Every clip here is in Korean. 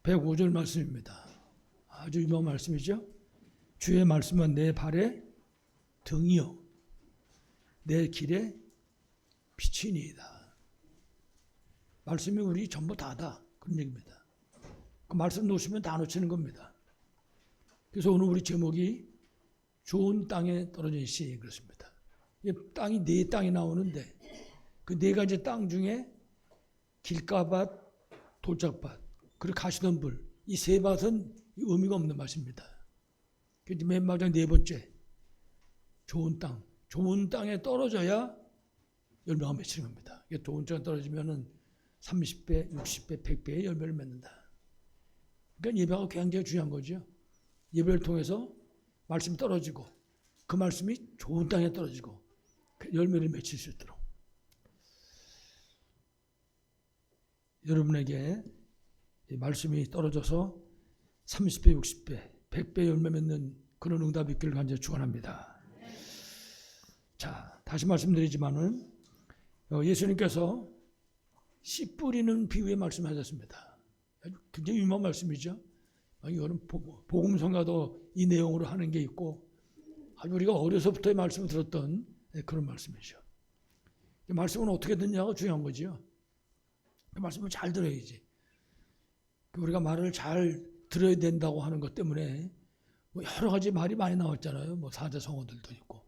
105절 말씀입니다. 아주 유명한 말씀이죠. 주의 말씀은 내 발의 등이요 내 길의 빛이니이다. 말씀이 우리 전부 다다. 그런 얘기입니다. 그 말씀 놓으시면 다 놓치는 겁니다. 그래서 오늘 우리 제목이 좋은 땅에 떨어진 씨 그렇습니다. 이 땅이 네 땅이 나오는데 그 네 가지 땅 중에 길가밭, 돌짝밭, 그리고 가시덤불 이 세 밭은 의미가 없는 맛입니다. 맨 마지막 네 번째 좋은 땅, 좋은 땅에 떨어져야 열매가 맺히는 겁니다. 좋은 땅에 떨어지면은 30배, 60배, 100배의 열매를 맺는다. 그러니까 예배가 굉장히 중요한 거죠. 예배를 통해서 말씀이 떨어지고 그 말씀이 좋은 땅에 떨어지고 열매를 맺힐 수 있도록 여러분에게 말씀이 떨어져서 30배, 60배, 100배 열매 맺는 그런 응답이 있기를 간절히 축원합니다. 자, 다시 말씀드리지만은 예수님께서 씨 뿌리는 비유의 말씀하셨습니다. 굉장히 유명한 말씀이죠. 이거는 복음성가도 이 내용으로 하는 게 있고 아주 우리가 어려서부터의 말씀을 들었던 그런 말씀이죠. 말씀은 어떻게 듣냐가 중요한 거죠. 그 말씀을 잘 들어야지. 우리가 말을 잘 들어야 된다고 하는 것 때문에 여러 가지 말이 많이 나왔잖아요. 사자성어들도 있고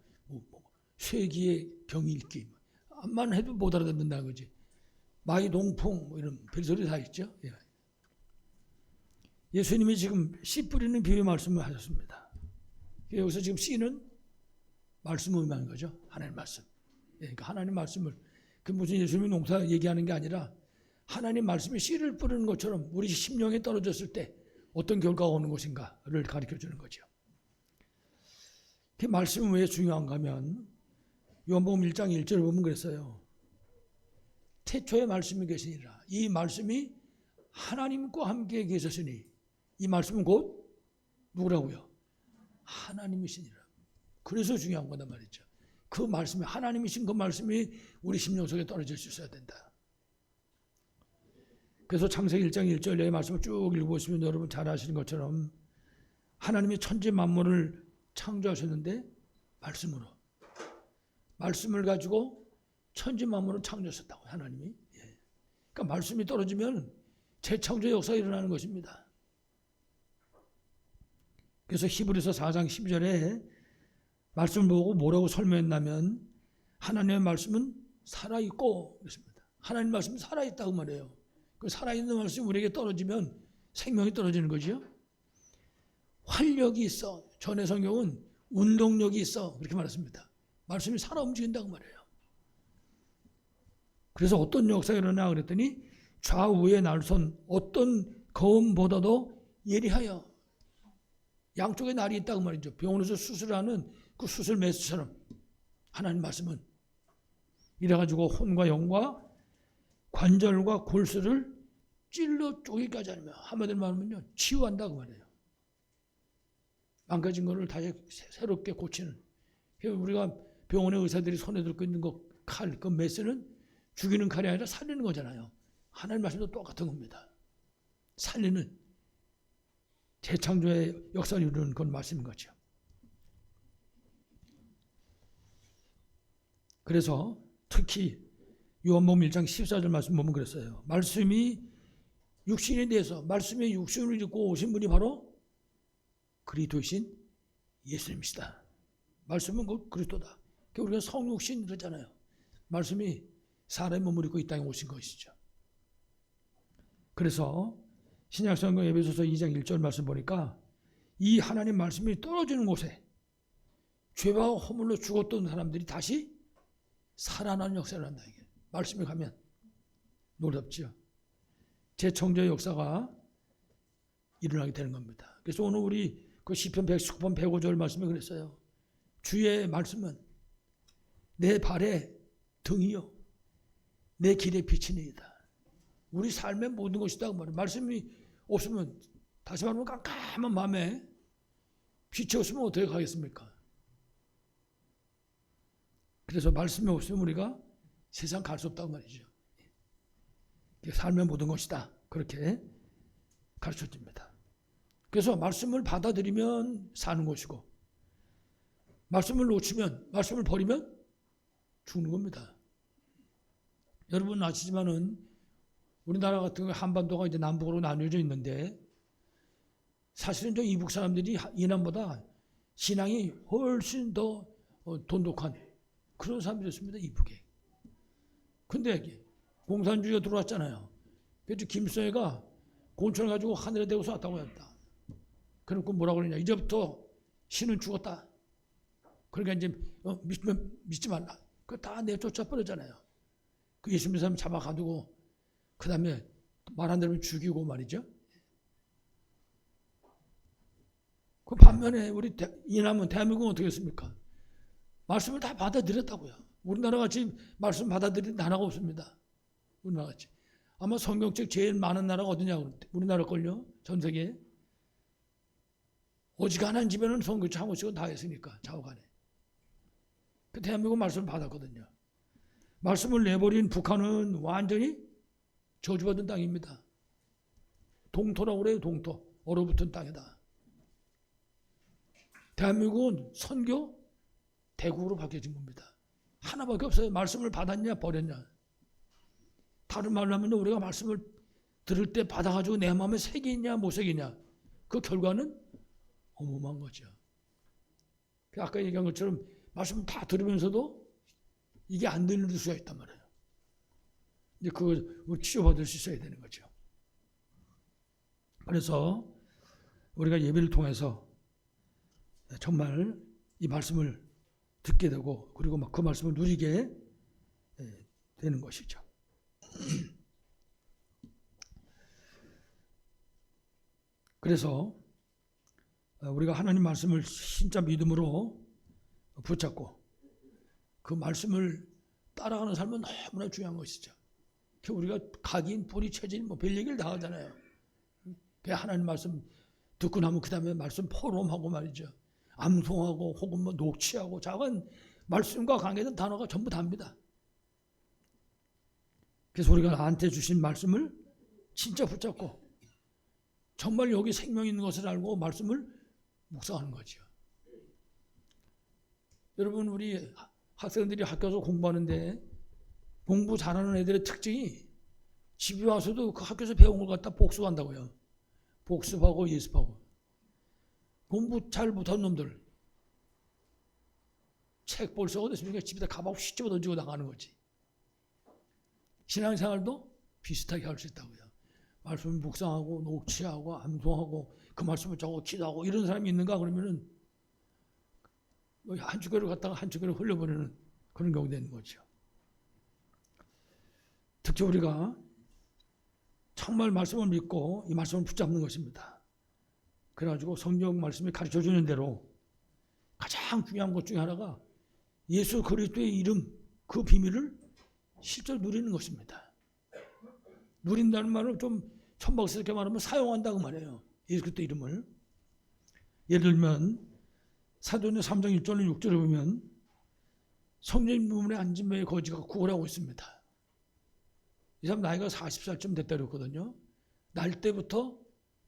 쇠기의 경읽기 암만 해도 못 알아듣는다는 거지. 마이동풍 이런 별소리 다 있죠. 예수님이 지금 씨 뿌리는 비유의 말씀을 하셨습니다. 여기서 지금 씨는 말씀을 의미하는 거죠. 하나님 말씀. 그러니까 하나님 말씀을 그 무슨 예수님이 농사 얘기하는 게 아니라 하나님 말씀이 씨를 뿌리는 것처럼 우리 심령에 떨어졌을 때 어떤 결과가 오는 것인가를 가르쳐 주는 거죠. 그 말씀은 왜 중요한가 하면 요한복음 1장 1절에 보면 그랬어요. 태초에 말씀이 계시니라. 이 말씀이 하나님과 함께 계셨으니 이 말씀은 곧 누구라고요? 하나님이시니라. 그래서 중요한 거다 말이죠. 그 말씀이 하나님이신 그 말씀이 우리 심령 속에 떨어질 수 있어야 된다. 그래서 창세기 1장 1절의 말씀을 쭉 읽어보시면 여러분 잘 아시는 것처럼 하나님이 천지 만물을 창조하셨는데 말씀으로 말씀을 가지고 천지 만물을 창조하셨다고 하나님이. 그러니까 말씀이 떨어지면 재창조의 역사가 일어나는 것입니다. 그래서 히브리서 4장 12절에 말씀을 보고 뭐라고 설명했냐면 하나님의 말씀은 살아있고 그렇습니다. 하나님 말씀은 살아있다고 말해요. 그 살아있는 말씀이 우리에게 떨어지면 생명이 떨어지는 거죠. 활력이 있어. 전의 성경은 운동력이 있어. 그렇게 말했습니다. 말씀이 살아 움직인다고 말해요. 그래서 어떤 역사가 일어나 그랬더니 좌우의 날선 어떤 검보다도 예리하여 양쪽에 날이 있다고 말이죠. 병원에서 수술하는 그 수술 메스처럼 하나님 말씀은 이래가지고 혼과 영과 관절과 골수를 찔러 쪼개기까지 하면 한마디로 말하면요 치유한다고 말해요. 망가진 거를 다시 새롭게 고치는. 우리가 병원에 의사들이 손에 들고 있는 거 칼, 그 메스는 죽이는 칼이 아니라 살리는 거잖아요. 하나님 말씀도 똑같은 겁니다. 살리는 재창조의 역사를 이루는 그런 말씀인 거죠. 그래서 특히 요한복음 1장 14절 말씀 보면 그랬어요. 말씀이 육신에 대해서 말씀의 육신을 입고 오신 분이 바로 그리스도이신 예수님이시다. 말씀은 그리스도다. 우리가 성육신 그러잖아요. 말씀이 사람의 몸을 입고 이 땅에 오신 것이죠. 그래서 신약성경 에베소서 2장 1절 말씀 보니까 이 하나님 말씀이 떨어지는 곳에 죄와 허물로 죽었던 사람들이 다시 살아나는 역사를 한다. 이게. 말씀에 가면 놀랍죠. 재창조의 역사가 일어나게 되는 겁니다. 그래서 오늘 우리 그 시편 119편 105절 말씀에 그랬어요. 주의 말씀은 내 발의 등이요 내 길의 빛이니이다. 우리 삶의 모든 것이다. 말씀이 없으면 다시 말하면 깜깜한 마음에 빛이 없으면 어떻게 가겠습니까? 그래서 말씀이 없으면 우리가 세상 갈 수 없다고 말이죠. 삶의 모든 것이다. 그렇게 가르쳐줍니다. 그래서 말씀을 받아들이면 사는 것이고 말씀을 놓치면, 말씀을 버리면 죽는 겁니다. 여러분 아시지만은 우리나라 같은 경우 한반도가 이제 남북으로 나뉘어져 있는데 사실은 저 이북 사람들이 이남보다 신앙이 훨씬 더 돈독한 그런 사람들이었습니다. 이북에. 근데 공산주의가 들어왔잖아요. 그래서 김수혜가 곤충을 가지고 하늘에 대고 쐈다고 했다. 그러니까 뭐라고 그러냐. 이제부터 신은 죽었다. 그러니까 이제 믿지 말라. 그거 다 내쫓아 버렸잖아요. 그 예수 믿는 사람 잡아가두고 그 다음에 말 안 들으면 죽이고 말이죠. 그 반면에 우리 이남은 대한민국은 어떻게 했습니까? 말씀을 다 받아들였다고요. 우리나라 같이 말씀 받아들이는 나라가 없습니다. 우리나라 같이. 아마 성경책 제일 많은 나라가 어디냐고. 우리나라 걸요. 전 세계에. 어지간한 집에는 성경책 한 권씩은 다 했으니까 좌우간에. 그 대한민국 말씀을 받았거든요. 말씀을 내버린 북한은 완전히 저주받은 땅입니다. 동토라고 그래요. 동토. 얼어붙은 땅이다. 대한민국은 선교 대국으로 바뀌어진 겁니다. 하나밖에 없어요. 말씀을 받았냐 버렸냐. 다른 말로 하면 우리가 말씀을 들을 때 받아가지고 내 마음에 새기냐 못 새기냐. 그 결과는 어마어마한 거죠. 아까 얘기한 것처럼 말씀 다 들으면서도 이게 안 들릴 수가 있단 말이에요. 이제 그걸 치료받을 수 있어야 되는 거죠. 그래서 우리가 예배를 통해서 정말 이 말씀을 듣게 되고 그리고 막 그 말씀을 누리게 되는 것이죠. 그래서 우리가 하나님 말씀을 진짜 믿음으로 붙잡고 그 말씀을 따라가는 삶은 너무나 중요한 것이죠. 우리가 각인, 뿌리, 체질 뭐 별 얘기를 다 하잖아요. 하나님 말씀 듣고 나면 그 다음에 말씀 포럼하고 말이죠. 암송하고 혹은 뭐 녹취하고 작은 말씀과 관계된 단어가 전부 다입니다. 그래서 우리가 나한테 주신 말씀을 진짜 붙잡고 정말 여기 생명 있는 것을 알고 말씀을 묵상하는 거죠. 여러분 우리 학생들이 학교에서 공부하는데 공부 잘하는 애들의 특징이 집에 와서도 그 학교에서 배운 걸 갖다 복습한다고요. 복습하고 예습하고. 공부 잘 못하는 놈들 책 볼서가 됐으니까 집에다 가방 휙 집어 던지고 나가는 거지. 신앙생활도 비슷하게 할 수 있다고요. 말씀을 묵상하고 녹취하고 암송하고 그 말씀을 적고 기도하고 이런 사람이 있는가 그러면은 한 주교를 갔다가 한 주교를 흘려버리는 그런 경우가 되는 거죠. 특히 우리가 정말 말씀을 믿고 이 말씀을 붙잡는 것입니다. 그래가지고 성경 말씀이 가르쳐주는 대로 가장 중요한 것 중에 하나가 예수 그리스도의 이름 그 비밀을 실제로 누리는 것입니다. 누린다는 말은 좀 천박스럽게 말하면 사용한다고 말해요. 예수 그리스도 이름을. 예를 들면 사도행전 3장 1절로 6절에 보면 성령 부문에 앉은 자의 거지가 구걸하고 있습니다. 이 사람 나이가 40살쯤 됐다 그랬거든요. 날 때부터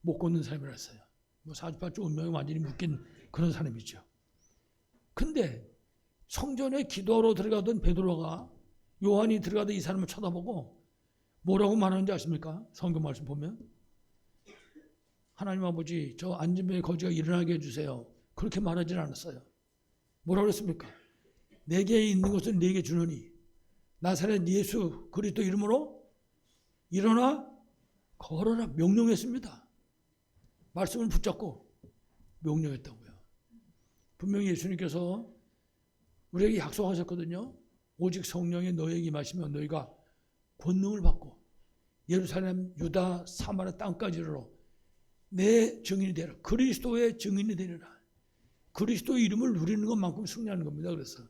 못 걷는 사람이랐어요. 뭐 48주 운명이 완전히 묶인 그런 사람이죠. 근데 성전에 기도하러 들어가던 베드로가 요한이 들어가던 이 사람을 쳐다보고 뭐라고 말하는지 아십니까? 성경 말씀 보면 하나님 아버지 저 앉은 자의 거지가 일어나게 해주세요. 그렇게 말하지 않았어요. 뭐라고 그랬습니까? 내게 있는 것을 내게 주노니 나사렛 예수 그리스도 이름으로 일어나 걸어라 명령했습니다. 말씀을 붙잡고 명령했다고요. 분명히 예수님께서 우리에게 약속하셨거든요. 오직 성령이 너에게 임하시면 너희가 권능을 받고 예루살렘, 유다, 사마리아 땅까지 이르러 내 증인이 되라. 그리스도의 증인이 되리라. 그리스도의 이름을 누리는 것만큼 승리하는 겁니다. 그래서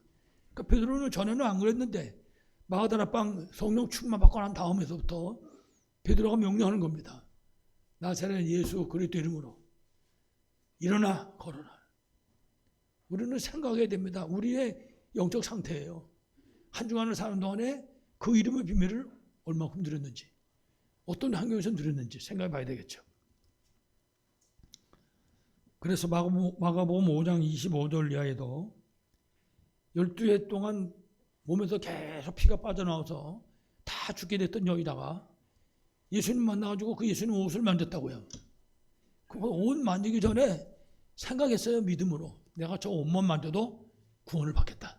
그러니까 베드로는 전에는 안 그랬는데 마가다라 빵 성령 충만 받고 난 다음에서부터 베드로가 명령하는 겁니다. 나사렛 예수 그리스도 이름으로 일어나 걸어라. 우리는 생각해야 됩니다. 우리의 영적 상태예요. 한 주간을 사는 동안에 그 이름의 비밀을 얼마큼 누렸는지 어떤 환경에서 누렸는지 생각해 봐야 되겠죠. 그래서 마가복음 5장 25절 이하에도 12해 동안 몸에서 계속 피가 빠져나와서 다 죽게 됐던 여기다가 예수님 만나가지고 그 예수님 옷을 만졌다고요. 그 옷 만지기 전에 생각했어요. 믿음으로. 내가 저 옷만 만져도 구원을 받겠다.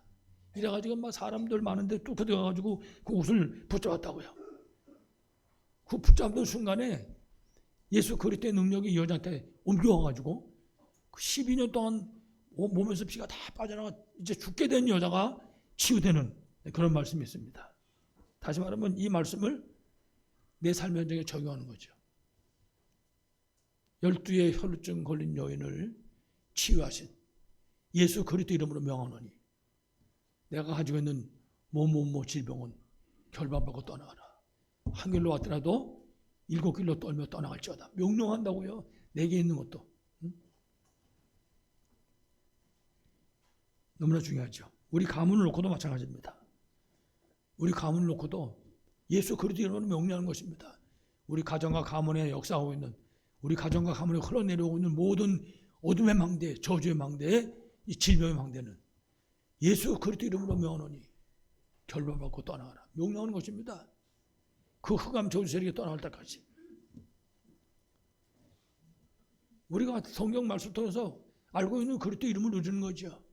이래가지고 막 사람들 많은데 뚝 들어가가지고 그 옷을 붙잡았다고요. 그 붙잡는 순간에 예수 그리스도의 능력이 이 여자한테 옮겨와가지고 그 12년 동안 몸에서 피가 다 빠져나가 이제 죽게 된 여자가 치유되는 그런 말씀이 있습니다. 다시 말하면 이 말씀을 내 삶 현장에 적용하는 거죠. 12의 혈루증 걸린 여인을 치유하신 예수 그리스도 이름으로 명하노니 내가 가지고 있는 뭐뭐뭐 질병은 결박받고 떠나가라. 한 길로 왔더라도 7길로 떨며 떠나갈지어다. 명령한다고요. 내게 있는 것도. 너무나 중요하죠. 우리 가문을 놓고도 마찬가지입니다. 우리 가문을 놓고도 예수 그리스도 이름으로 명령하는 것입니다. 우리 가정과 가문에 역사하고 있는 우리 가정과 가문에 흘러내려오고 있는 모든 어둠의 망대, 저주의 망대, 이 질병의 망대는 예수 그리스도 이름으로 명하노니 결박받고 떠나가라. 명령하는 것입니다. 그 흑암 저주 세력이 떠나갈 때까지. 우리가 성경 말씀 통해서 알고 있는 그리스도 이름을 누리는 거죠.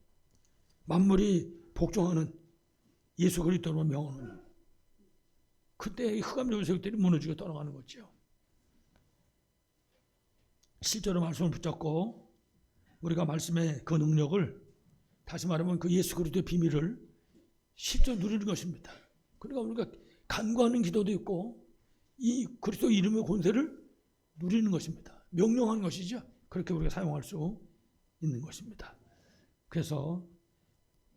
만물이 복종하는 예수 그리스도로 명하노니 그때 이 흑암 저주 세력들이 무너지고 떠나가는 거죠. 실제로 말씀을 붙잡고 우리가 말씀의 그 능력을 다시 말하면 그 예수 그리스도의 비밀을 실제로 누리는 것입니다. 그러니까 우리가 간구하는 기도도 있고 이 그리스도 이름의 권세를 누리는 것입니다. 명령하는 것이죠. 그렇게 우리가 사용할 수 있는 것입니다. 그래서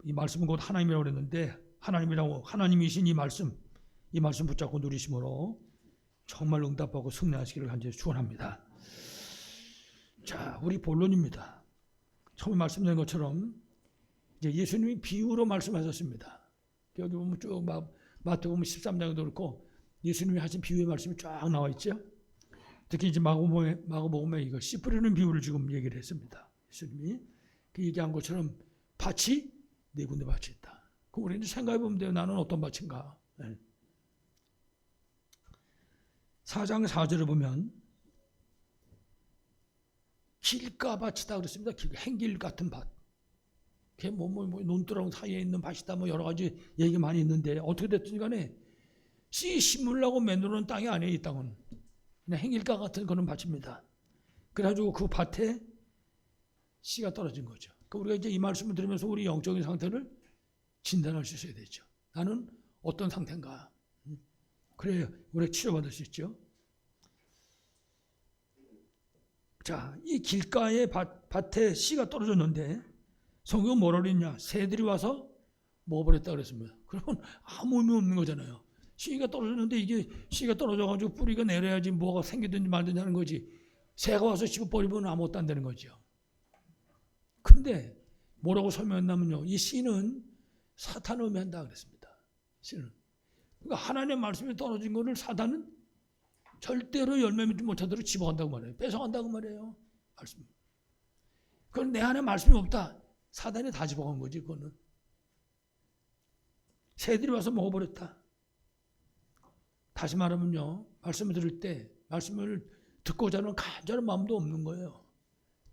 이 말씀은 곧 하나님이라고 그랬는데 하나님이신 이 말씀 붙잡고 누리심으로 정말 응답하고 승리하시기를 간절히 축원합니다. 자, 우리 본론입니다. 처음에 말씀드린 것처럼 이제 예수님이 비유로 말씀하셨습니다. 여기 보면 쭉 마태복음 13장에도 그렇고 예수님이 하신 비유의 말씀이 쫙 나와 있죠. 특히 이제 마가복음에 이거 씨 뿌리는 비유를 지금 얘기를 했습니다. 예수님이 그 얘기한 것처럼 밭이 네 군데 밭이 있다. 그럼 우리는 생각해 보면 돼요. 나는 어떤 밭인가? 네. 4장 4절을 보면 길가 밭이다 그랬습니다. 행길 같은 밭. 그게 논두렁 사이에 있는 밭이다. 여러 가지 얘기 많이 있는데 어떻게 됐든 간에 씨 심으려고 만들어놓은 땅이 아니에요. 이 땅은 그냥 행길가 같은 그런 밭입니다. 그래가지고 그 밭에 씨가 떨어진 거죠. 그러니까 우리가 이제 이 말씀을 들으면서 우리 영적인 상태를 진단할 수 있어야 되죠. 나는 어떤 상태인가. 그래야 우리가 치료받을 수 있죠. 자, 이 길가의 밭에 씨가 떨어졌는데 성경은 뭐라 그랬냐? 새들이 와서 먹어버렸다 그랬습니다. 그러면 아무 의미 없는 거잖아요. 씨가 떨어졌는데 이게 씨가 떨어져가지고 뿌리가 내려야지 뭐가 생기든지 말든지 하는 거지. 새가 와서 씹어버리면 아무것도 안 되는 거죠. 근데 뭐라고 설명했냐면요. 이 씨는 사탄을 의미한다 그랬습니다. 씨는. 그러니까 하나님의 말씀이 떨어진 거를 사탄은 절대로 열매 맺지 못하도록 집어간다고 말해요. 뺏어간다고 말해요. 말씀. 그건 내 안에 말씀이 없다. 사단이 다 집어간 거지, 그거는. 새들이 와서 먹어버렸다. 다시 말하면요. 말씀을 들을 때, 말씀을 듣고자 하는 간절한 마음도 없는 거예요.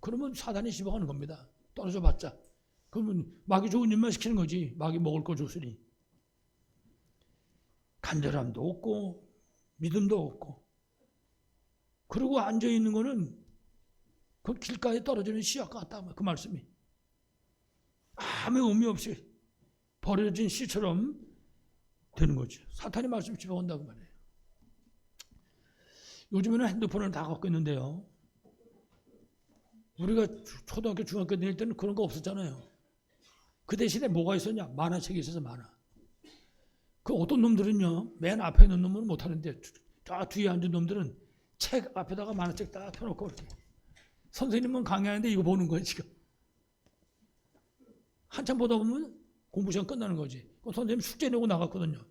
그러면 사단이 집어가는 겁니다. 떨어져 봤자. 그러면 마귀 좋은 일만 시키는 거지. 마귀 먹을 거 줬으니. 간절함도 없고, 믿음도 없고. 그리고 앉아있는 거는 그 길가에 떨어지는 씨앗 같다. 그 말씀이. 아무 의미 없이 버려진 씨처럼 되는 거죠. 사탄이 말씀 집어온다고 말해요. 요즘에는 핸드폰을 다 갖고 있는데요. 우리가 초등학교, 중학교 다닐 때는 그런 거 없었잖아요. 그 대신에 뭐가 있었냐? 만화책이 있어서 만화. 그 어떤 놈들은요. 맨 앞에 있는 놈은 못하는데 저 뒤에 앉은 놈들은 책 앞에다가 만화책 딱 펴놓고 이렇게. 선생님은 강의하는데 이거 보는 거예요 지금. 한참 보다 보면 공부 시간 끝나는 거지. 그럼 선생님 숙제 내고 나갔거든요.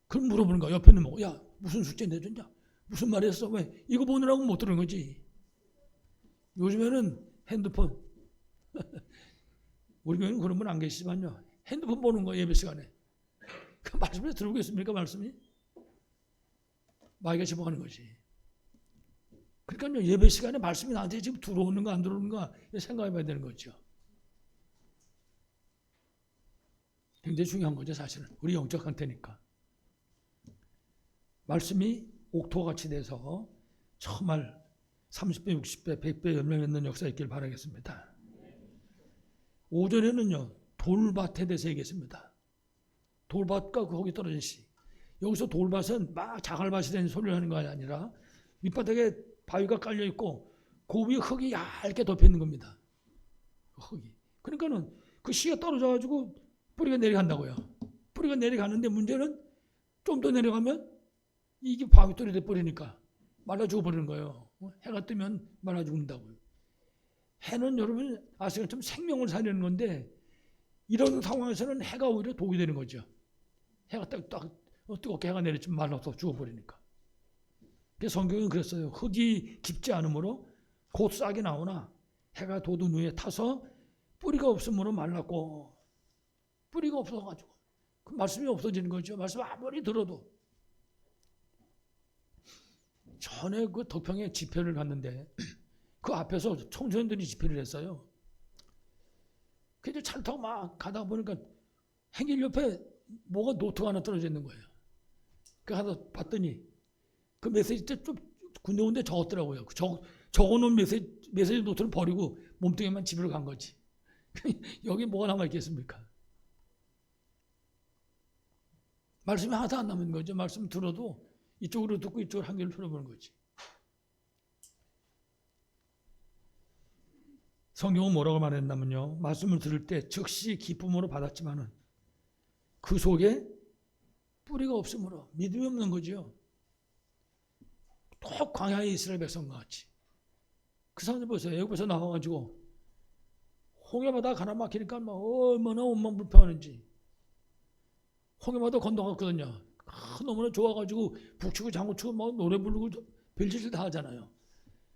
그럼 물어보는 거야. 옆에 있는 뭐, 야 무슨 숙제 내줬냐? 무슨 말 했어? 왜? 이거 보느라고 못 들은 거지. 요즘에는 핸드폰. 우리 교회는 그런 분 안 계시지만요. 핸드폰 보는 거 예배 시간에. 그 말씀에 들어오겠습니까? 말씀이? 마귀가 집어가는 거지. 그러니까요, 예배 시간에 말씀이 나한테 지금 들어오는가 안 들어오는가 생각해 봐야 되는 거죠. 굉장히 중요한 거죠, 사실은. 우리 영적 상태니까. 말씀이 옥토같이 돼서 정말 30배, 60배, 100배 열매 맺는 역사 있길 바라겠습니다. 5절에는요, 돌밭에 대해서 얘기했습니다. 돌밭과 거기 떨어진 씨. 여기서 돌밭은 막 자갈밭이 된 소리를 하는 거 아니라 밑바닥에 바위가 깔려 있고 그 위에 흙이 얇게 덮여 있는 겁니다. 흙이. 그러니까는 그 씨가 떨어져 가지고 뿌리가 내려간다고요. 뿌리가 내려가는데 문제는 좀 더 내려가면 이게 바위돌이 돼 버리니까 말라 죽어 버리는 거예요. 해가 뜨면 말라 죽는다고요. 해는 여러분 아시는 것처럼 생명을 살리는 건데 이런 상황에서는 해가 오히려 독이 되는 거죠. 해가 딱 뜨겁게 해가 내리면 말라서 죽어버리니까. 그래서 성경은 그랬어요. 흙이 깊지 않으므로 곧 싹이 나오나 해가 돋은 후에 타서 뿌리가 없으므로 말랐고, 뿌리가 없어가지고 그 말씀이 없어지는 거죠. 말씀 아무리 들어도. 전에 그 덕평에 집회를 갔는데 그 앞에서 청소년들이 집회를 했어요. 그래서 차를 타고 막 가다 보니까 행길 옆에 뭐가 노트가 하나 떨어져 있는 거예요. 그 하나 봤더니 그 메시지 때 좀 군데군데 적었더라고요. 적어놓은 메시지 노트를 버리고 몸뚱이만 집으로 간 거지. 여기 뭐가 남아 있겠습니까? 말씀이 하나도 안 남은 거죠. 말씀 들어도 이쪽으로 듣고 이쪽으로 한 개를 풀어보는 거지. 성경은 뭐라고 말했냐면요. 말씀을 들을 때 즉시 기쁨으로 받았지만은 그 속에 뿌리가 없으므로 믿음이 없는 거죠. 또 광야의 이스라엘 백성과 같이. 그 사람들 보세요. 애굽에서 나와가지고 홍해바다 가나 막히니까 막 얼마나 온몸 불편한지. 홍해바다 건너갔거든요. 너무나 좋아가지고 북치고 장구치고 막 노래 부르고 별짓을 다 하잖아요.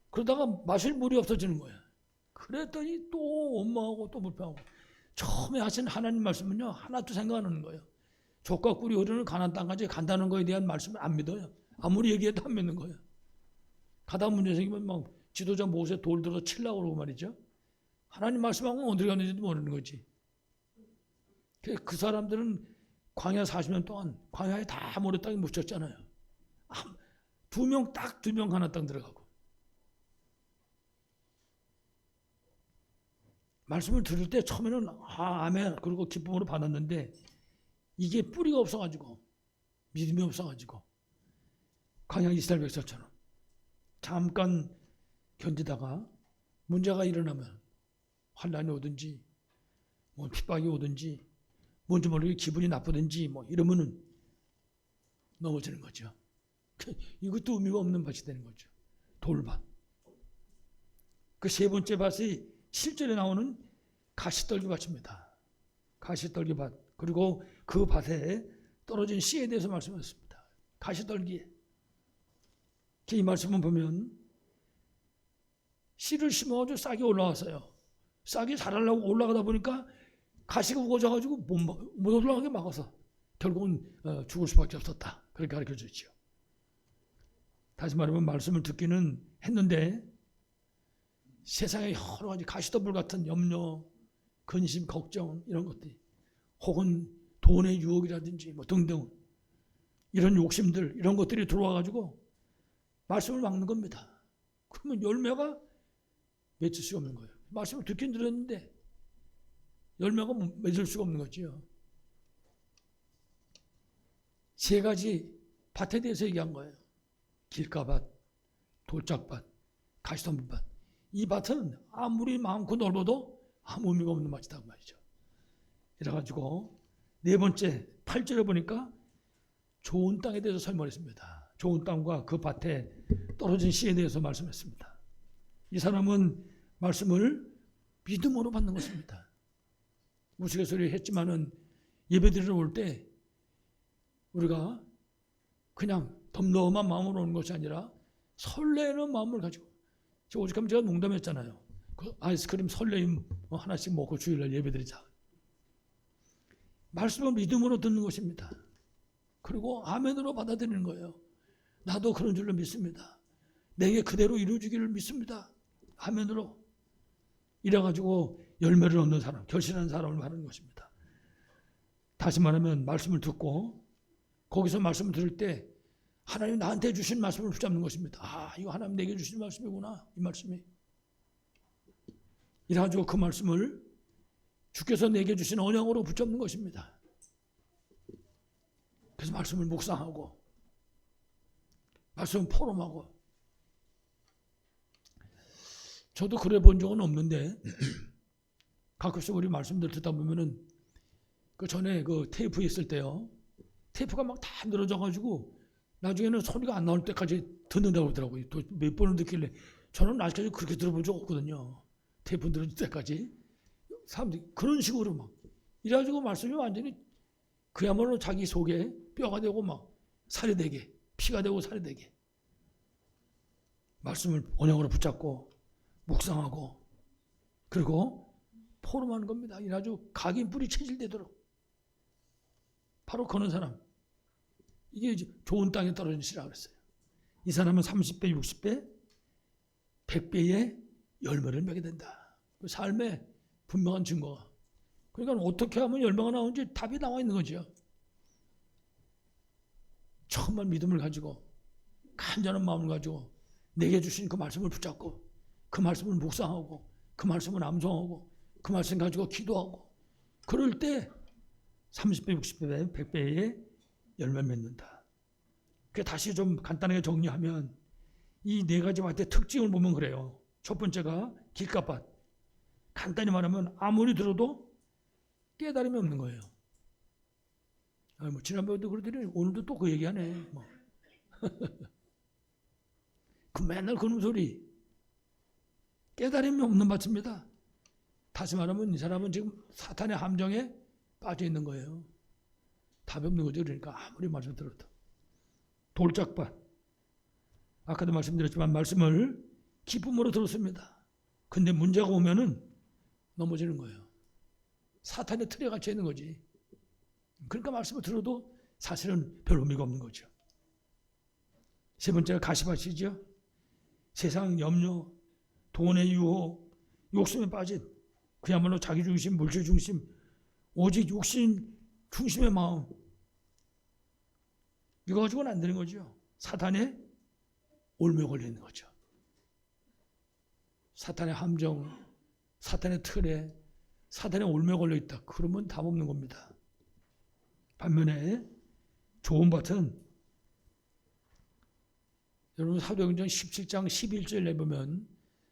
그러다가 마실 물이 없어지는 거예요. 그랬더니 또 원망하고 또 불평하고. 처음에 하신 하나님 말씀은요, 하나도 생각 안 하는 거예요. 족과 꿀이 흐르는 가나안 땅까지 간다는 거에 대한 말씀을 안 믿어요. 아무리 얘기해도 안 믿는 거예요. 가다 문제 생기면 막 지도자 모세 돌 들어 치려고 그러고 말이죠. 하나님 말씀하고는 어디 갔는지도 모르는 거지. 그 사람들은 광야 40년 동안 광야에 다 모래 땅에 묻혔잖아요. 두 명 가나안 땅 들어가고. 말씀을 들을 때 처음에는 아멘 그리고 기쁨으로 받았는데 이게 뿌리가 없어가지고 믿음이 없어가지고 광야 이스라엘 백성처럼 잠깐 견디다가 문제가 일어나면 환난이 오든지 뭐 핍박이 오든지 뭔지 모르게 기분이 나쁘든지 뭐 이러면은 넘어지는 거죠. 이것도 의미가 없는 밭이 되는 거죠. 돌밭. 그 세 번째 밭이 7절에 나오는 가시떨기 밭입니다. 가시떨기 밭. 그리고 그 밭에 떨어진 씨에 대해서 말씀하셨습니다. 가시떨기에. 이 말씀을 보면 씨를 심어가지고 싹이 올라왔어요. 싹이 자라려고 올라가다 보니까 가시가 우거져가지고 못 올라가게 막아서 결국은 죽을 수밖에 없었다. 그렇게 가르쳐주죠. 다시 말하면 말씀을 듣기는 했는데 세상에 여러 가지 가시덤불 같은 염려, 근심, 걱정 이런 것들이 혹은 돈의 유혹이라든지 뭐 등등 이런 욕심들 이런 것들이 들어와가지고 말씀을 막는 겁니다. 그러면 열매가 맺을 수가 없는 거예요. 말씀을 듣긴 들었는데 열매가 맺을 수가 없는 거죠. 세 가지 밭에 대해서 얘기한 거예요. 길가밭, 돌짝밭, 가시덤불밭. 이 밭은 아무리 많고 넓어도 아무 의미가 없는 밭이다 그 말이죠. 이래가지고 네 번째 8절에 보니까 좋은 땅에 대해서 설명했습니다. 좋은 땅과 그 밭에 떨어진 씨에 대해서 말씀했습니다. 이 사람은 말씀을 믿음으로 받는 것입니다. 우스갯소리 했지만은 예배드리러 올 때 우리가 그냥 덤덤한 마음으로 오는 것이 아니라 설레는 마음을 가지고 오직하면 제가 농담했잖아요. 그 아이스크림 설레임 하나씩 먹고 주일날 예배드리자. 말씀을 믿음으로 듣는 것입니다. 그리고 아멘으로 받아들이는 거예요. 나도 그런 줄로 믿습니다. 내게 그대로 이루어지기를 믿습니다. 아멘으로. 이래가지고 열매를 얻는 사람, 결실하는 사람을 말하는 것입니다. 다시 말하면 말씀을 듣고 거기서 말씀을 들을 때 하나님 나한테 주신 말씀을 붙잡는 것입니다. 아, 이거 하나님 내게 주신 말씀이구나. 이 말씀이. 이래가지고 그 말씀을 주께서 내게 주신 언약으로 붙잡는 것입니다. 그래서 말씀을 묵상하고 말씀을 포럼하고. 저도 그래 본 적은 없는데 가끔씩 우리 말씀들 듣다 보면은 그 전에 그 테이프 있을 때요. 테이프가 막 다 늘어져가지고 나중에는 소리가 안 나올 때까지 듣는다고 그러더라고요. 또 몇 번을 듣길래 저는 아직까지 그렇게 들어본 적 없거든요. 테이프 늘어질 때까지. 사람들이 그런 식으로 막 이래가지고 말씀이 완전히 그야말로 자기 속에 뼈가 되고 막 살이 되게, 피가 되고 살이 되게 말씀을 언약으로 붙잡고 묵상하고 그리고 포럼하는 겁니다. 이래가지고 각인 뿌리 체질되도록. 바로 그런 사람. 이게 좋은 땅에 떨어진 씨라고 그랬어요. 이 사람은 30배, 60배, 100배의 열매를 맺게 된다. 그 삶의 분명한 증거가. 그러니까 어떻게 하면 열매가 나오는지 답이 나와 있는 거죠. 정말 믿음을 가지고 간절한 마음을 가지고 내게 주신 그 말씀을 붙잡고 그 말씀을 묵상하고 그 말씀을 암송하고 그 말씀 가지고 기도하고 그럴 때 30배, 60배, 100배의 열매 맺는다. 그 다시 좀 간단하게 정리하면 이 네 가지 밭의 특징을 보면 그래요. 첫 번째가 길가밭. 간단히 말하면 아무리 들어도 깨달음이 없는 거예요. 뭐 지난번에도 그러더니 오늘도 또 그 얘기하네. 뭐. 그 맨날 그런 소리. 깨달음이 없는 밭입니다. 다시 말하면 이 사람은 지금 사탄의 함정에 빠져 있는 거예요. 답이 없는 거죠. 그러니까 아무리 말씀 들어도. 돌짝밭. 아까도 말씀드렸지만 말씀을 기쁨으로 들었습니다. 근데 문제가 오면은 넘어지는 거예요. 사탄의 틀에 갇혀 있는 거지. 그러니까 말씀을 들어도 사실은 별 의미가 없는 거죠. 세 번째가 가시밭이죠. 세상 염려, 돈의 유혹, 욕심에 빠진 그야말로 자기 중심, 물질 중심, 오직 욕심 중심의 마음. 이거 가지고는 안 되는 거죠. 사탄의 올무에 걸려 있는 거죠. 사탄의 함정, 사탄의 틀에, 사탄의 올무에 걸려 있다. 그러면 답 없는 겁니다. 반면에 좋은 밭은 여러분 사도행전 17장 11절에 보면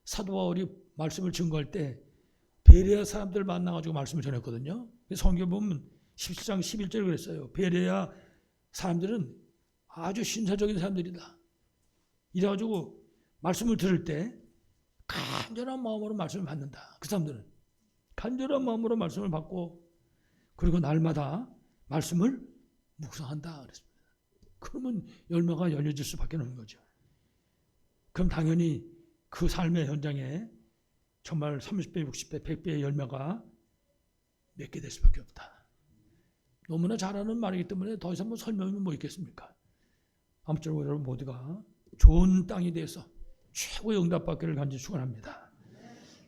사도 바울이 말씀을 증거할 때 베레아 사람들 만나가지고 말씀을 전했거든요. 성경 보면 17장 11절에 그랬어요. 베레아 사람들은 아주 신사적인 사람들이다. 이래가지고 말씀을 들을 때 간절한 마음으로 말씀을 받는다. 그 사람들은 간절한 마음으로 말씀을 받고 그리고 날마다 말씀을 묵상한다 그랬습니다. 그러면 열매가 열려질 수밖에 없는 거죠. 그럼 당연히 그 삶의 현장에 정말 30배, 60배, 100배의 열매가 맺게 될 수밖에 없다. 너무나 잘하는 말이기 때문에 더 이상 뭐 설명이 뭐 있겠습니까? 아무쪼록 여러분 모두가 좋은 땅에 대해서 최고의 응답받기를 간절히 축원합니다.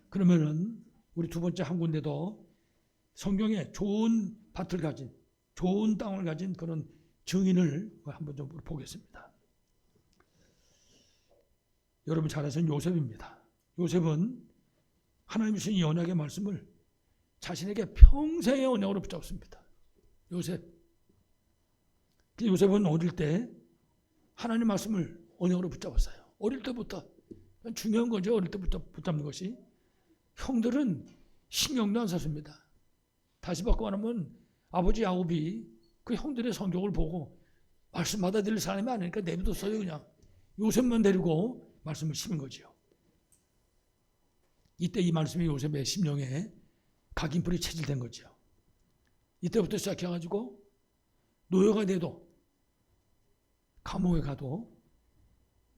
그러면은 우리 두 번째 한 군데도 성경에 좋은 밭을 가진 좋은 땅을 가진 그런 증인을 한번 좀 보겠습니다. 여러분 잘 아시는 요셉입니다. 요셉은 하나님 주신 이 언약의 말씀을 자신에게 평생의 언약으로 붙잡습니다. 요셉은 어릴 때 하나님 말씀을 언약으로 붙잡았어요. 어릴 때부터 중요한 거죠. 어릴 때부터 붙잡는 것이. 형들은 신경도 안 썼습니다. 다시 바꿔 말하면 아버지 야곱이 그 형들의 성격을 보고 말씀 받아들일 사람이 아니니까 내비뒀어요. 그냥 요셉만 데리고 말씀을 심은 거죠. 이때 이 말씀이 요셉의 심령에 각인뿔이 체질된 거죠. 이때부터 시작해가지고 노예가 돼도 감옥에 가도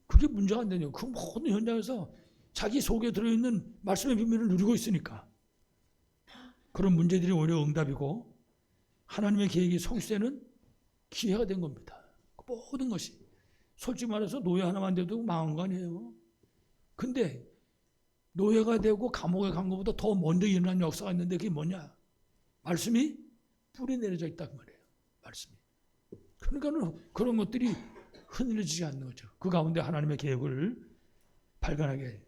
그게 문제가 안 되네요. 그 모든 현장에서 자기 속에 들어있는 말씀의 비밀을 누리고 있으니까. 그런 문제들이 오히려 응답이고 하나님의 계획이 성취되는 기회가 된 겁니다. 모든 것이. 솔직히 말해서 노예 하나만 돼도 망한 거 아니에요. 근데 노예가 되고 감옥에 간 것보다 더 먼저 일어난 역사가 있는데 그게 뭐냐? 말씀이 뿌리 내려져 있다 그 말이에요. 말씀이. 그러니까 그런 것들이 흔들리지 않는 거죠. 그 가운데 하나님의 계획을 발견하게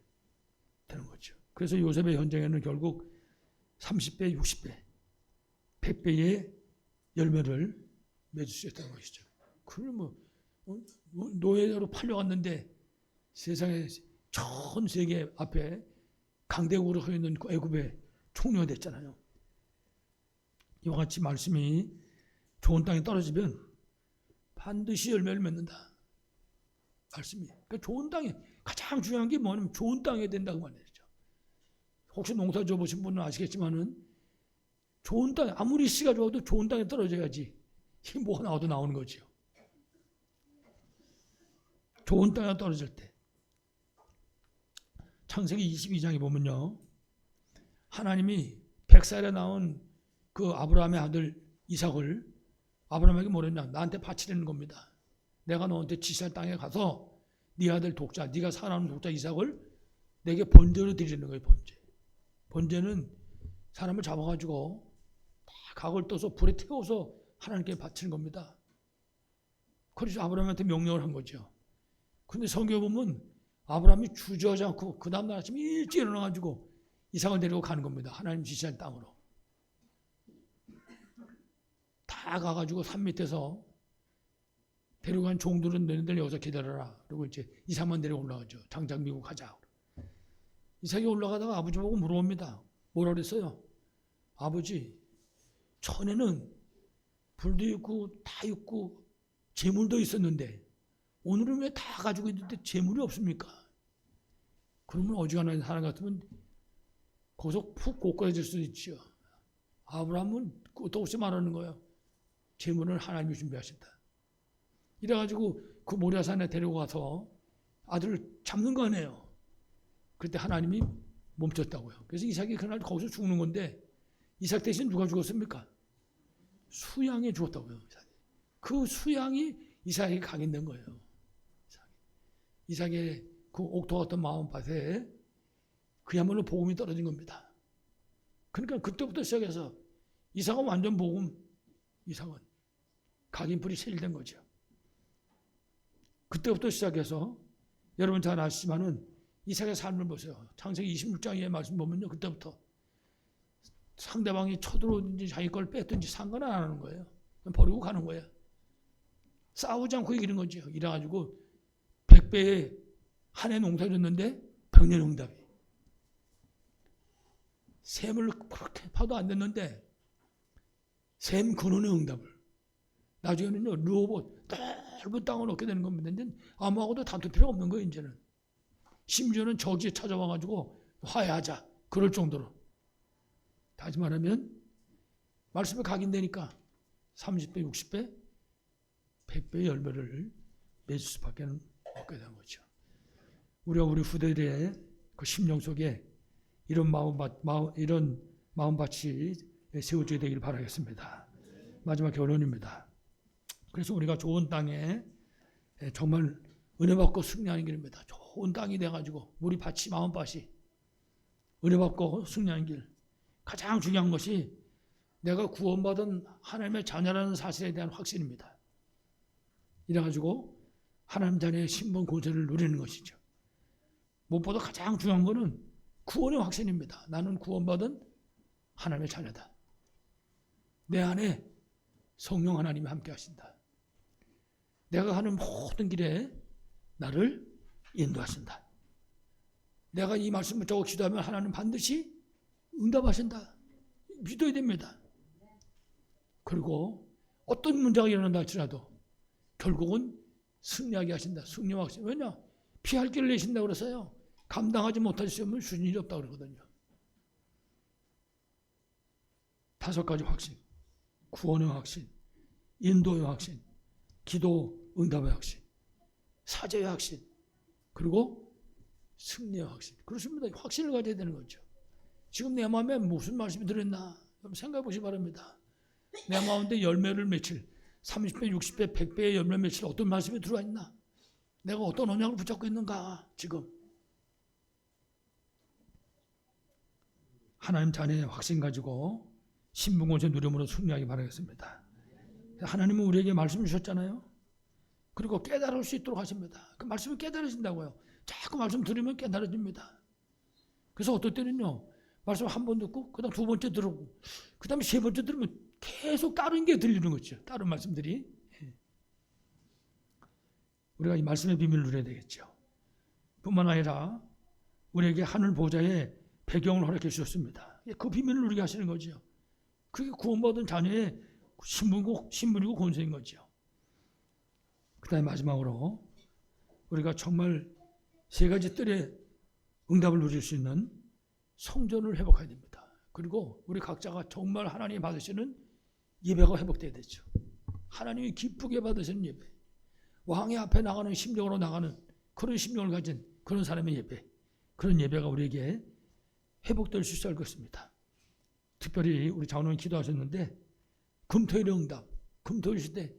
되는 거죠. 그래서 요셉의 현장에는 결국 30배, 60배, 100배의 열매를 맺을 수 있다는 것이죠. 그럼 노예로 팔려갔는데 세상에 전 세계 앞에 강대국으로 서 있는 애굽의 총리가 됐잖아요. 이와 같이 말씀이 좋은 땅에 떨어지면 반드시 열매를 맺는다. 말씀이. 그러니까 좋은 땅에 가장 중요한 게 뭐냐면 좋은 땅에 된다고 말이죠. 혹시 농사 지어보신 분은 아시겠지만은 좋은 땅에 아무리 씨가 좋아도 좋은 땅에 떨어져야지 이게 뭐가 나와도 나오는 거죠. 좋은 땅에 떨어질 때 창세기 22장에 보면요. 하나님이 100살에 낳은 그 아브라함의 아들 이삭을 아브라함에게 뭐랬냐? 나한테 바치려는 겁니다. 내가 너한테 지시할 땅에 가서 네 아들 독자, 네가 사랑하는 독자 이삭을 내게 번제로 드리는 거예요. 번제. 번제는 사람을 잡아가지고 다 각을 떠서 불에 태워서 하나님께 바치는 겁니다. 그래서 아브라함한테 명령을 한 거죠. 근데 성경에 보면 아브라함이 주저하지 않고 그 다음날 아침에 일찍 일어나가지고 이삭을 데리고 가는 겁니다. 하나님 지시한 땅으로. 다 가가지고 산 밑에서 데려간 종들은 너희들 여기서 기다려라. 그리고 이제 이삭만 데리고 올라가죠. 당장 미국 가자. 이삭이 올라가다가 아버지 보고 물어봅니다. 뭐라 그랬어요? 아버지, 전에는 불도 있고 다 있고 재물도 있었는데 오늘은 왜 다 가지고 있는데 재물이 없습니까? 그러면 어지간한 사람 같으면 거기서 푹 고꾸라질 수도 있죠. 아브라함은 끝도 없이 말하는 거예요. 재물을 하나님이 준비하신다. 이래가지고 그 모리아산에 데리고 가서 아들을 잡는 거 아니에요. 그때 하나님이 멈췄다고요. 그래서 이삭이 그날 거기서 죽는 건데 이삭 대신 누가 죽었습니까? 수양이 죽었다고요. 그 수양이 이삭에게 각인된 거예요. 이삭의 그 옥토 같은 마음밭에 그야말로 복음이 떨어진 겁니다. 그러니까 그때부터 시작해서 이삭은 완전 복음, 이삭은 각인불이 세일된 거죠. 그때부터 시작해서 여러분 잘 아시지만은 이삭의 삶을 보세요. 창세기 26장의 말씀 보면요. 그때부터 상대방이 쳐들어오든지 자기 걸 뺐든지 상관은 안 하는 거예요. 버리고 가는 거예요. 싸우지 않고 이기는 거죠. 이래가지고 100배에 한 해 농사 졌는데 100년 응답이. 샘을 그렇게 파도 안 됐는데 샘 근원의 응답을. 나중에는요. 르호봇 넓은 땅을 얻게 되는 겁니다. 이제 아무하고도 다툴 필요 없는 거예요. 이제는. 심지어는 저기에 찾아와가지고 화해하자. 그럴 정도로. 다시 말하면 말씀에 각인되니까 30배, 60배, 100배의 열매를 맺을 수밖에 없게 된 거죠. 우리가 우리 후대들의 그 심령 속에 이런 마음밭이 세워져야 되길 바라겠습니다. 마지막 결론입니다. 그래서 우리가 좋은 땅에 정말 은혜 받고 승리하는 길입니다. 좋은 땅이 돼가지고 우리 밭이 마음밭이 은혜 받고 승리하는 길. 가장 중요한 것이 내가 구원받은 하나님의 자녀라는 사실에 대한 확신입니다. 이래가지고 하나님 자녀의 신분 권세를 누리는 것이죠. 무엇보다 가장 중요한 것은 구원의 확신입니다. 나는 구원받은 하나님의 자녀다. 내 안에 성령 하나님이 함께 하신다. 내가 가는 모든 길에 나를 인도하신다. 내가 이 말씀을 적어 기도하면 하나님 반드시 응답하신다. 믿어야 됩니다. 그리고 어떤 문제가 일어난다 할지라도 결국은 승리하게 하신다. 승리와 확신. 왜냐? 피할 길을 내신다고 그래서요. 감당하지 못할 시험은 주신 일이 없다고 그러거든요. 5가지 확신. 구원의 확신, 인도의 확신, 기도 응답의 확신, 사죄의 확신, 그리고 승리의 확신. 그렇습니다. 확신을 가져야 되는 거죠. 지금 내 마음에 무슨 말씀이 들었나? 생각해 보시기 바랍니다. 내 마음에 열매를 맺힐 30배, 60배, 100배의 열매 맺힐 어떤 말씀이 들어와 있나? 내가 어떤 언약을 붙잡고 있는가? 지금 하나님 자녀의 확신 가지고 신분권세 누림으로 승리하기 바라겠습니다. 하나님은 우리에게 말씀 주셨잖아요. 그리고 깨달을 수 있도록 하십니다. 그 말씀을 깨달으신다고요. 자꾸 말씀 들으면 깨달아집니다. 그래서 어떨 때는요, 말씀 한 번 듣고 그 다음 두 번째 들고 그 다음에 세 번째 들으면 계속 다른 게 들리는 거죠. 다른 말씀들이. 우리가 이 말씀의 비밀을 누려야 되겠죠. 뿐만 아니라 우리에게 하늘 보좌의 배경을 허락해 주셨습니다. 그 비밀을 누리게 하시는 거죠. 그게 구원받은 자녀의 신분이고 권세인 거죠. 그 다음에 마지막으로 우리가 정말 세 가지 뜰의 응답을 누릴 수 있는 성전을 회복해야 됩니다. 그리고 우리 각자가 정말 하나님이 받으시는 예배가 회복돼야 되죠. 하나님이 기쁘게 받으시는 예배, 왕의 앞에 나가는 심령으로 나가는 그런 심령을 가진 그런 사람의 예배, 그런 예배가 우리에게 회복될 수 있을 것입니다. 특별히 우리 장로님 기도하셨는데 금토일의 응답, 금토일 시대,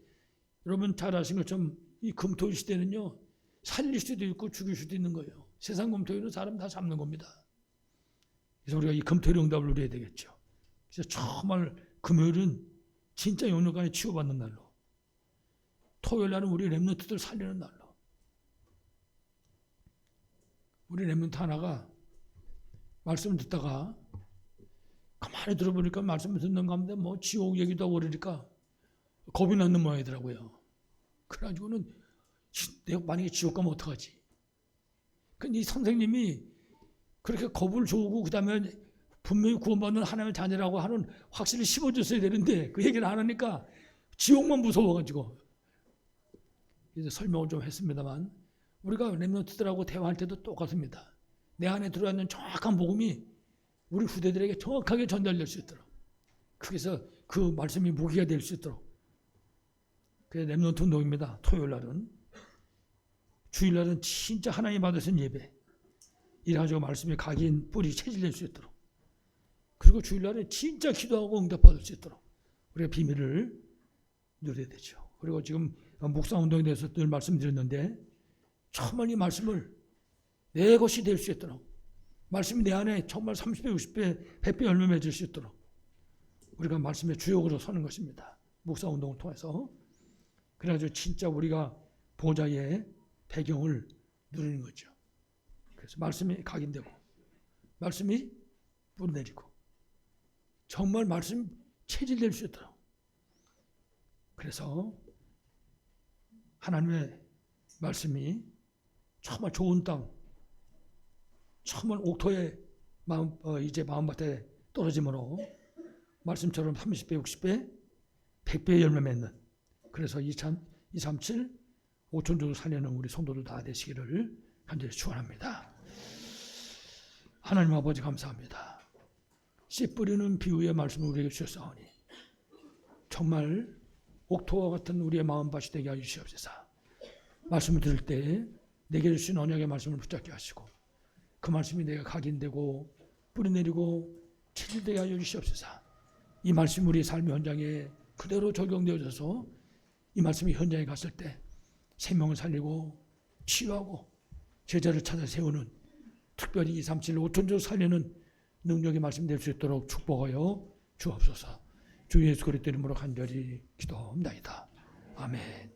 여러분 잘 아시는 것처럼 이 금토일 시대는요, 살릴 수도 있고 죽일 수도 있는 거예요. 세상 금토일은 사람 다 잡는 겁니다. 그래서 우리가 이 금토일의 응답을 누려야 되겠죠. 그래서 정말 금요일은 진짜 영육간에 치유받는 날로, 토요일 날은 우리 렘넌트들 살리는 날로. 우리 렘넌트 하나가 말씀을 듣다가 가만히 들어보니까 말씀을 듣는 가운데 뭐 지옥 얘기도 하고 그러니까 겁이 나는 모양이더라고요. 그래가지고는 내가 만약에 지옥 가면 어떡하지? 근데 이 선생님이 그렇게 겁을 주고 그 다음에 분명히 구원받는 하나님의 자녀라고 하는 확신을 심어줬어야 되는데 그 얘기를 안 하니까 지옥만 무서워가지고. 그래서 설명을 좀 했습니다만 우리가 렘넌트들하고 대화할 때도 똑같습니다. 내 안에 들어있는 정확한 복음이 우리 후대들에게 정확하게 전달될 수 있도록, 그래서 그 말씀이 무기가 될 수 있도록. 그게 렘넌트 운동입니다. 토요일 날은, 주일 날은 진짜 하나님 받으신 예배, 이래가지고 말씀이 각인 뿌리 체질될 수 있도록, 그리고 주일 날은 진짜 기도하고 응답받을 수 있도록 우리가 비밀을 누려야 되죠. 그리고 지금 묵상 운동에 대해서 늘 말씀드렸는데 정말 이 말씀을 내 것이 될 수 있도록, 말씀이 내 안에 정말 30배, 60배, 100배 열매 맺을 수 있도록 우리가 말씀의 주역으로 서는 것입니다. 묵상 운동을 통해서. 그래가지고 진짜 우리가 보좌의 배경을 누리는 거죠. 그래서 말씀이 각인되고 말씀이 뿌리내리고 정말 말씀 체질될 수 있도록. 그래서 하나님의 말씀이 정말 좋은 땅, 정말 옥토의 이제 마음밭에 떨어짐으로 말씀처럼 30배, 60배, 100배의 열매 맺는, 그래서 237, 5천 정도 살려는 우리 성도들 다 되시기를 간절히 축원합니다. 하나님 아버지 감사합니다. 씨 뿌리는 비유의 말씀을 우리에게 주셨사오니 정말 옥토와 같은 우리의 마음밭이 되게 하여 주시옵소서. 말씀을 들을 때 내게 주신 언약의 말씀을 붙잡게 하시고 그 말씀이 내가 각인되고 뿌리내리고 체질되게 하여 주시옵소서. 이 말씀이 우리 삶의 현장에 그대로 적용되어져서 이 말씀이 현장에 갔을 때 생명을 살리고 치유하고 제자를 찾아 세우는, 특별히 237, 5천조 살리는 능력의 말씀 될 수 있도록 축복하여 주옵소서. 주 예수 그리스도 이름으로 간절히 기도합니다. 아멘.